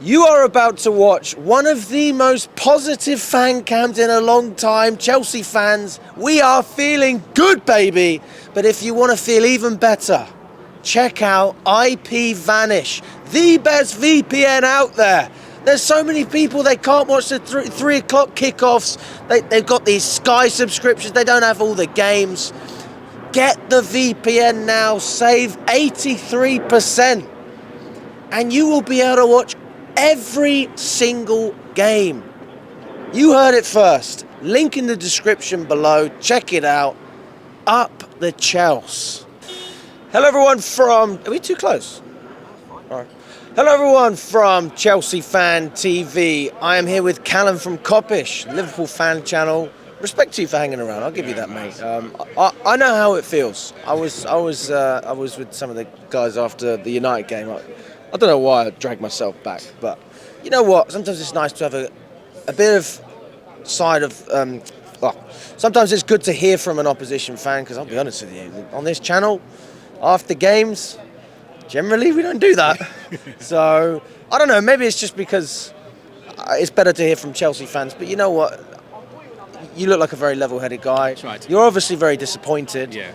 You are about to watch one of the most positive fan cams in a long time. Chelsea fans, we are feeling good, baby. But if you want to feel even better, check out IPVANISH, the best VPN out there. There's so many people, they can't watch the 3 o'clock kickoffs. They've got these Sky subscriptions. They don't have all the games. Get the VPN now, save 83%. And you will be able to watch every single game. You heard it first. Link in the description below. Check it out. Up the Chelsea. Hello everyone from... Are we too close? All right. Hello everyone from Chelsea Fan TV. I am here with Callum from KOPISH, Liverpool fan channel. Respect to you for hanging around. I'll give you that, mate. I know how it feels. I was with some of the guys after the United game. I don't know why I dragged myself back, but you know what? Sometimes it's nice to have a bit of side of. Sometimes it's good to hear from an opposition fan, because I'll be honest with you, on this channel, after games, generally we don't do that. So I don't know. Maybe it's just because it's better to hear from Chelsea fans. But you know what? You look like a very level-headed guy. That's right. You're obviously very disappointed. Yeah.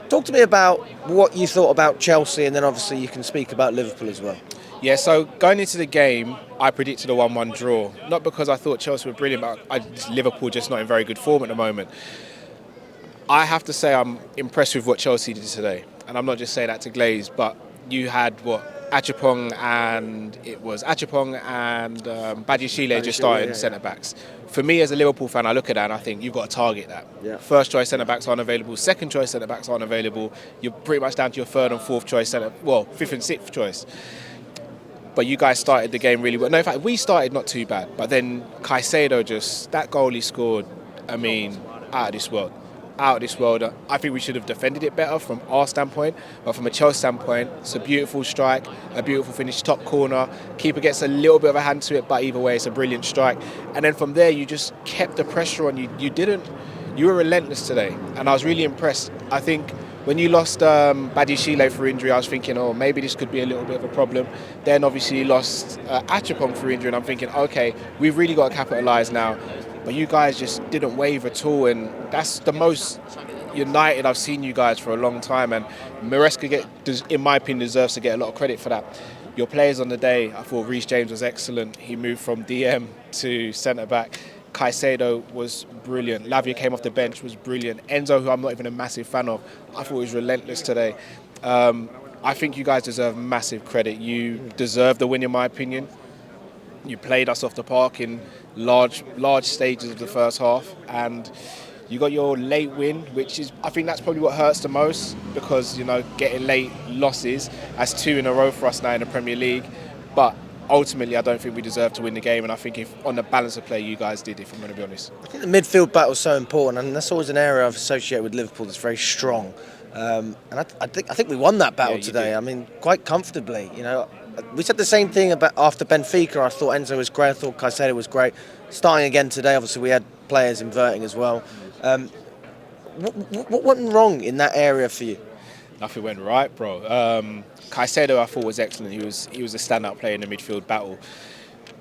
Talk to me about what you thought about Chelsea, and then obviously you can speak about Liverpool as well. Yeah, so going into the game, I predicted a 1-1 draw. Not because I thought Chelsea were brilliant, but Liverpool just not in very good form at the moment. I have to say I'm impressed with what Chelsea did today. And I'm not just saying that to glaze, but you had Achapong and Badiashile just starting centre-backs. For me as a Liverpool fan, I look at that and I think you've got to target that. Yeah. First choice centre-backs aren't available, second choice centre-backs aren't available. You're pretty much down to your third and fourth choice fifth and sixth choice. But you guys started the game really well. No, in fact, we started not too bad. But then Caicedo that goal he scored, I mean, out of this world. Out of this world. I think we should have defended it better from our standpoint, but from a Chelsea standpoint, it's a beautiful strike, a beautiful finish, top corner. Keeper gets a little bit of a hand to it, but either way, it's a brilliant strike. And then from there, you just kept the pressure on you. You were relentless today, and I was really impressed. I think when you lost Badiashile for injury, I was thinking, oh, maybe this could be a little bit of a problem. Then obviously you lost Achapong for injury, and I'm thinking, okay, we've really got to capitalise now. But you guys just didn't waver at all, and that's the most united I've seen you guys for a long time. And Maresca, in my opinion, deserves to get a lot of credit for that. Your players on the day, I thought Reece James was excellent. He moved from DM to centre-back. Caicedo was brilliant. Lavia came off the bench, was brilliant. Enzo, who I'm not even a massive fan of, I thought he was relentless today. I think you guys deserve massive credit. You deserve the win, in my opinion. You played us off the park in large stages of the first half, and you got your late win, which is, I think that's probably what hurts the most, because, you know, getting late losses, that's 2 in a row for us now in the Premier League. But ultimately, I don't think we deserve to win the game, and I think if on the balance of play, you guys did, if I'm going to be honest. I think the midfield battle is so important, and that's always an area I've associated with Liverpool that's very strong. And I think we won that battle today. I mean, quite comfortably. You know, we said the same thing about after Benfica. I thought Enzo was great. I thought Caicedo was great. Starting again today, obviously we had players inverting as well. What went wrong in that area for you? Nothing went right, bro. Caicedo, I thought, was excellent. He was a standout player in the midfield battle.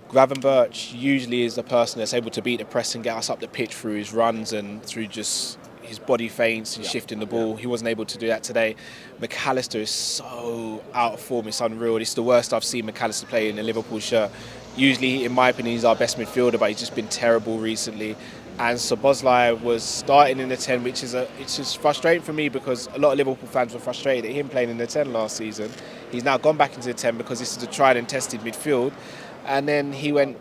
Gravenberch usually is the person that's able to beat the press and get us up the pitch through his runs and through just his body feints and shifting the ball. He wasn't able to do that today. McAllister is so out of form, it's unreal. It's the worst I've seen McAllister play in a Liverpool shirt. Usually, in my opinion, he's our best midfielder, but he's just been terrible recently. And Szoboszlai was starting in the 10, which is it's just frustrating for me, because a lot of Liverpool fans were frustrated at him playing in the 10 last season. He's now gone back into the 10 because this is a tried and tested midfield. And then he went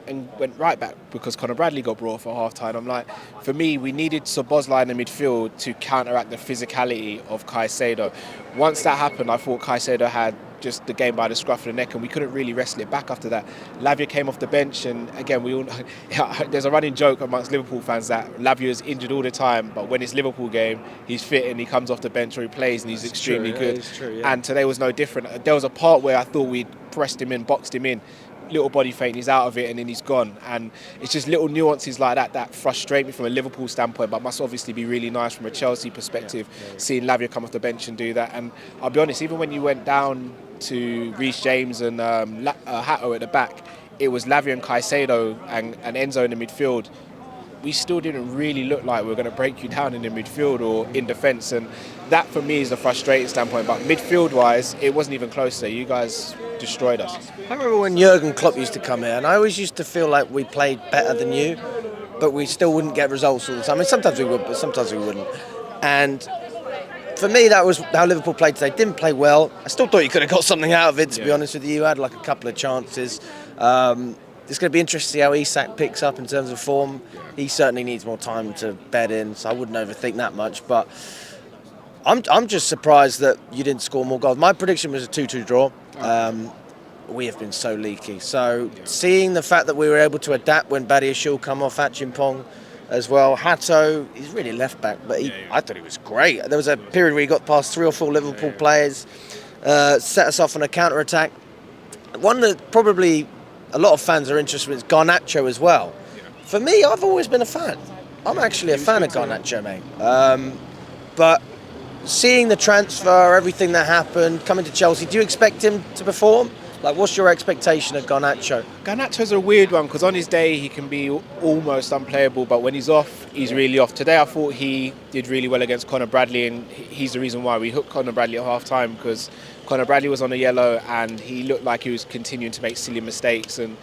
right back because Conor Bradley got brought for half-time. I'm like, for me, we needed Szoboszlai in the midfield to counteract the physicality of Caicedo. Once that happened, I thought Caicedo had just the game by the scruff of the neck, and we couldn't really wrestle it back after that. Lavia came off the bench, and again, there's a running joke amongst Liverpool fans that Lavia is injured all the time, but when it's Liverpool game, he's fit and he comes off the bench or he plays and he's extremely good. It's true, yeah. And today was no different. There was a part where I thought we'd pressed him in, boxed him in, little body feint, he's out of it, and then he's gone. And it's just little nuances like that frustrate me from a Liverpool standpoint, but must obviously be really nice from a Chelsea perspective, seeing Lavia come off the bench and do that. And I'll be honest, even when you went down to Reece James and Hato at the back, it was Lavia and Caicedo and Enzo in the midfield, we still didn't really look like we were going to break you down in the midfield or in defence, and that for me is the frustrating standpoint. But midfield-wise, it wasn't even close there. You guys destroyed us. I remember when Jurgen Klopp used to come here, and I always used to feel like we played better than you, but we still wouldn't get results all the time. I mean, sometimes we would, but sometimes we wouldn't. And for me, that was how Liverpool played today. Didn't play well. I still thought you could have got something out of it, to be honest with you. You had like a couple of chances. It's going to be interesting to see how Isak picks up in terms of form. He certainly needs more time to bed in, so I wouldn't overthink that much. But I'm just surprised that you didn't score more goals. My prediction was a 2-2 draw. We have been so leaky. So seeing the fact that we were able to adapt when Badiashile come off Achimpong as well. Hato, he's really left back, but I thought he was great. There was a period where he got past 3 or 4 Liverpool players, set us off on a counter-attack. One that probably a lot of fans are interested in is Garnacho as well. For me, I've always been a fan. I'm actually a fan of Garnacho, mate. But seeing the transfer, everything that happened, coming to Chelsea, do you expect him to perform? Like, what's your expectation of Garnacho? Garnacho's a weird one because on his day he can be almost unplayable, but when he's off, he's really off. Today I thought he did really well against Conor Bradley, and he's the reason why we hooked Conor Bradley at half-time, because Conor Bradley was on a yellow and he looked like he was continuing to make silly mistakes, and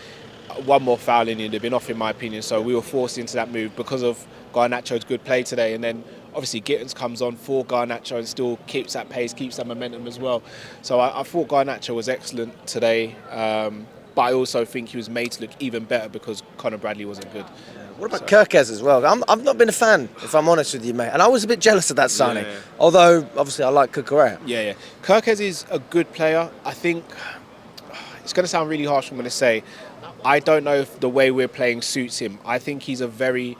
one more foul and he'd have been off, in my opinion. So we were forced into that move because of Garnacho's good play today, and then obviously Gittins comes on for Garnacho and still keeps that pace, keeps that momentum as well. So I thought Garnacho was excellent today, but I also think he was made to look even better because Conor Bradley wasn't good. What about Kirkez as well? I've not been a fan, if I'm honest with you, mate. And I was a bit jealous of that signing. Yeah. Although, obviously, I like Cucurella. Yeah. Kirkez is a good player. I think it's going to sound really harsh, I'm going to say. I don't know if the way we're playing suits him. I think he's a very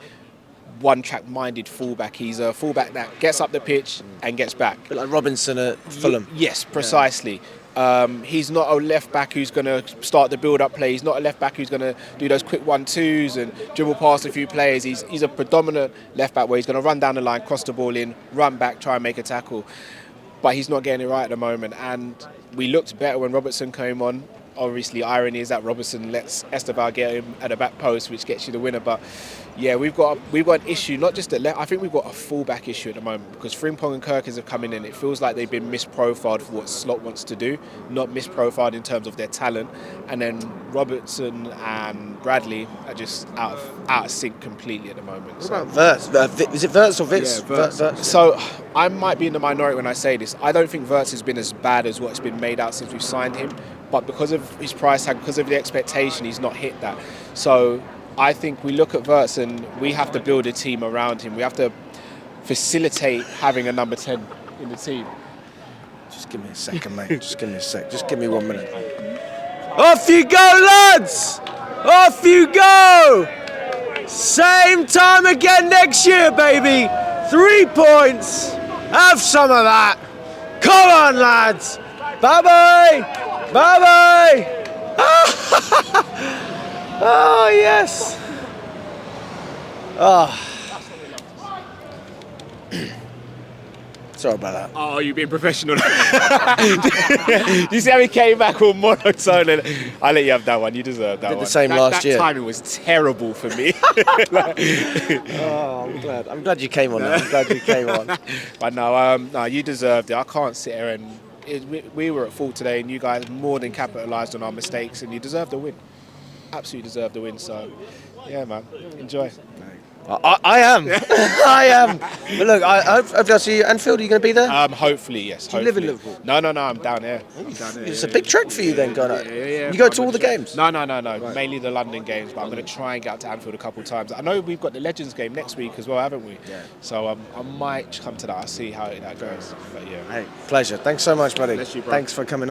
one-track minded fullback. He's a fullback that gets up the pitch and gets back. A bit like Robinson at Fulham. Yes, precisely. Yeah. He's not a left-back who's going to start the build-up play. He's not a left-back who's going to do those quick 1-2s and dribble past a few players. He's a predominant left-back where he's going to run down the line, cross the ball in, run back, try and make a tackle. But he's not getting it right at the moment. And we looked better when Robertson came on. Obviously, irony is that Robertson lets Esteban get him at the back post, which gets you the winner. But yeah, we've got an issue, not just at left. I think we've got a full-back issue at the moment because Frimpong and Kirkers have come in and it feels like they've been misprofiled for what Slot wants to do, not misprofiled in terms of their talent. And then Robertson and Bradley are just out of sync completely at the moment. What about Wirtz? Is it Wirtz or Witz? Yeah, Wirtz. So I might be in the minority when I say this. I don't think Wirtz has been as bad as what's been made out since we've signed him. But because of his price tag, because of the expectation, he's not hit that. So I think we look at Wirtz and we have to build a team around him. We have to facilitate having a number 10 in the team. Just give me a second, mate. Just give me a sec. Just give me 1 minute. Off you go, lads! Off you go! Same time again next year, baby. 3 points. Have some of that. Come on, lads. Bye-bye. Bye-bye! Oh, yes! Oh. Sorry about that. Oh, you're being professional. You see how he came back all monotone? I'll let you have that one. You deserve that one. Did the same last year. That timing was terrible for me. Oh, I'm glad you came on. I'm glad you came on. But no, you deserved it. I can't sit here and... We were at fault today and you guys more than capitalised on our mistakes and you deserve the win. Absolutely deserve the win. So, yeah, man, enjoy. I am. I am. But look, hopefully I'll see you. Anfield, are you going to be there? Hopefully, yes. Do you live in Liverpool? No, I'm down here. It's a big trek for you then, going out. Yeah. You go to all the games? No. Right. Mainly the London games, but I'm going to try and get out to Anfield a couple of times. I know we've got the Legends game next week as well, haven't we? Yeah. So I might come to that. I'll see how that goes. But yeah. Hey, pleasure. Thanks so much, buddy. Bless you, bro. Thanks for coming.